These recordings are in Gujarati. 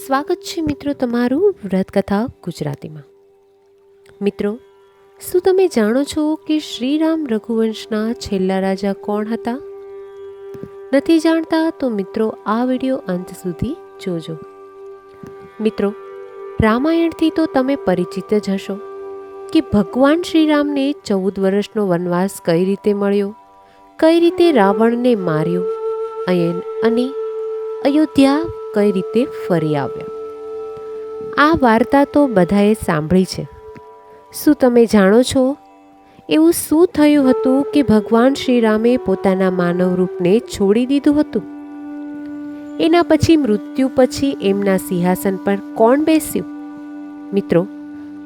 સ્વાગત છે મિત્રો તમારું વ્રતકથા ગુજરાતીમાં। મિત્રો, શું તમે જાણો છો કે શ્રીરામ રઘુવંશના છેલ્લા રાજા કોણ હતા? નથી જાણતા તો મિત્રો આ વિડીયો અંત સુધી જોજો। મિત્રો, રામાયણથી તો તમે પરિચિત જ હશો કે ભગવાન શ્રીરામને 14 વર્ષનો વનવાસ કઈ રીતે મળ્યો, કઈ રીતે રાવણને માર્યો અને અયોધ્યા કઈ રીતે ફરી આવ્યા। આ વાર્તા તો બધાએ સાંભળી છે। શું તમે જાણો છો એવું શું થયું હતું કે ભગવાન શ્રીરામે પોતાના માનવ રૂપને છોડી દીધું હતું? એના પછી મૃત્યુ પછી એમના સિંહાસન પર કોણ બેસ્યું? મિત્રો,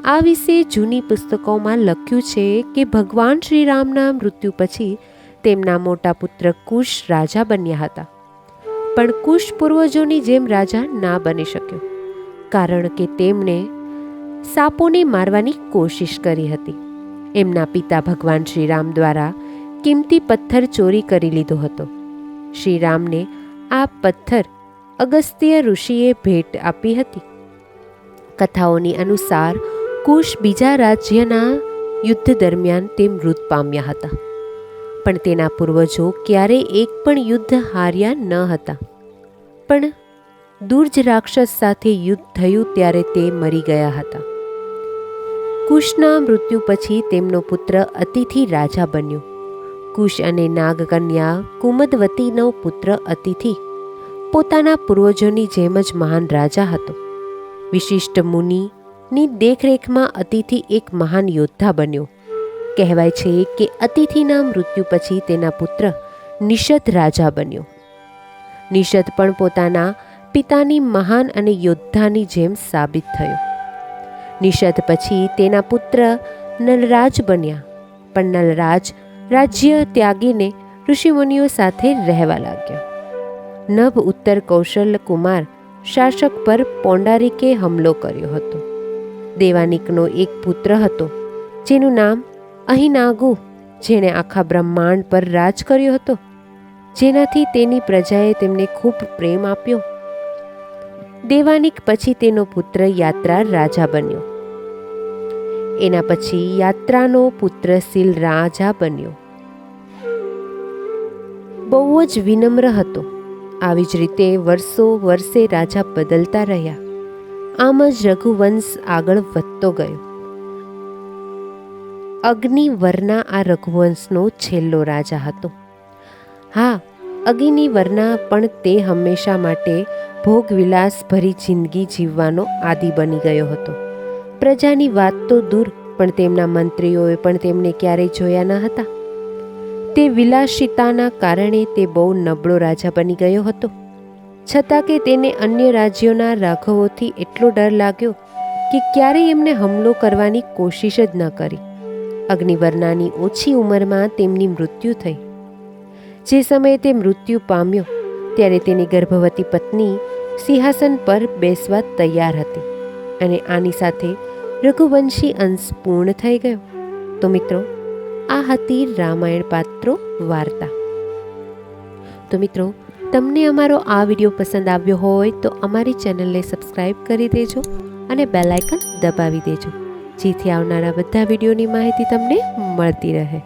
આ વિશે જૂની પુસ્તકોમાં લખ્યું છે કે ભગવાન શ્રીરામના મૃત્યુ પછી તેમના મોટા પુત્ર કુશ રાજા બન્યા હતા, પણ કુશ પૂર્વજોની જેમ રાજા ના બની શક્યો, કારણ કે તેમણે સાપોને મારવાની કોશિશ કરી હતી। એમના પિતા ભગવાન શ્રીરામ દ્વારા કિંમતી પથ્થર ચોરી કરી લીધો હતો। શ્રીરામને આ પથ્થર અગસ્ત્ય ઋષિએ ભેટ આપી હતી। કથાઓની અનુસાર કુશ બીજા રાજ્યના યુદ્ધ દરમિયાન તે મૃત પામ્યા હતા, પણ તેના પૂર્વજો ક્યારેય એક પણ યુદ્ધ હાર્યા ન હતા। પણ દુર્જ રાક્ષસ સાથે યુદ્ધ થયું ત્યારે તે મરી ગયા હતા। કુશના મૃત્યુ પછી તેમનો પુત્ર અતિથિ રાજા બન્યો। કુશ અને નાગકન્યા કુમદવતીનો પુત્ર અતિથિ પોતાના પૂર્વજોની જેમ જ મહાન રાજા હતો। વિશિષ્ટ મુનિની દેખરેખમાં અતિથિ એક મહાન યોદ્ધા બન્યો। કહેવાય છે કે અતિથિના મૃત્યુ પછી તેના પુત્ર નિષદ રાજા બન્યો। નિષદ પણ પોતાના પિતાની મહાન અને યોદ્ધાની જેમ સાબિત થયો। નિષદ પછી તેના પુત્ર નલરાજ બન્યા, પણ નલરાજ રાજ્ય ત્યાગીને ઋષિમુનિઓ સાથે રહેવા લાગ્યા। નભ ઉત્તર કૌશલ કુમાર શાસક પર પૌંડારિકે હુમલો કર્યો હતો। દેવાનિકનો એક પુત્ર હતો જેનું નામ અહિનાગુ, જેણે આખા બ્રહ્માંડ પર રાજ કર્યો હતો, જેનાથી તેની પ્રજાએ તેમને ખૂબ પ્રેમ આપ્યો। દેવાનિક પછી તેનો પુત્ર યાત્રા રાજા બન્યો। એના પછી યાત્રાનો પુત્ર શીલ રાજા બન્યો। બહુ જ વિનમ્ર હતો। આવી જ રીતે વર્ષે રાજા બદલતા રહ્યા। આમ જ રઘુવંશ આગળ વધતો ગયો। અગ્નિવર્ણા આ રઘુવંશનો છેલ્લો રાજા હતો। હા, અગ્નિવર્ણા પણ તે હંમેશા માટે ભોગવિલાસ ભરી જિંદગી જીવવાનો આદિ બની ગયો હતો। પ્રજાની વાત તો દૂર, પણ તેમના મંત્રીઓએ પણ તેમને ક્યારેય જોયા ન હતા। તે વિલાસિતાના કારણે તે બહુ નબળો રાજા બની ગયો હતો। છતાં કે તેને અન્ય રાજ્યોના રાઘવોથી એટલો ડર લાગ્યો કે ક્યારેય એમને હુમલો કરવાની કોશિશ જ ન કરી। અગ્નિવર્ણાની ઓછી ઉંમરમાં તેમની મૃત્યુ થઈ। જે સમયે તે મૃત્યુ પામ્યો ત્યારે તેની ગર્ભવતી પત્ની સિંહાસન પર બેસવા તૈયાર હતી, અને આની સાથે રઘુવંશી અંશ પૂર્ણ થઈ ગયો। તો મિત્રો, આ હતી રામાયણ પાત્રો વાર્તા। તો મિત્રો, તમને અમારો આ વિડીયો પસંદ આવ્યો હોય તો અમારી ચેનલને સબસ્ક્રાઈબ કરી દેજો અને બેલ આઇકન દબાવી દેજો, જેથી આવનારા બધા વિડીયોની માહિતી તમને મળતી રહે।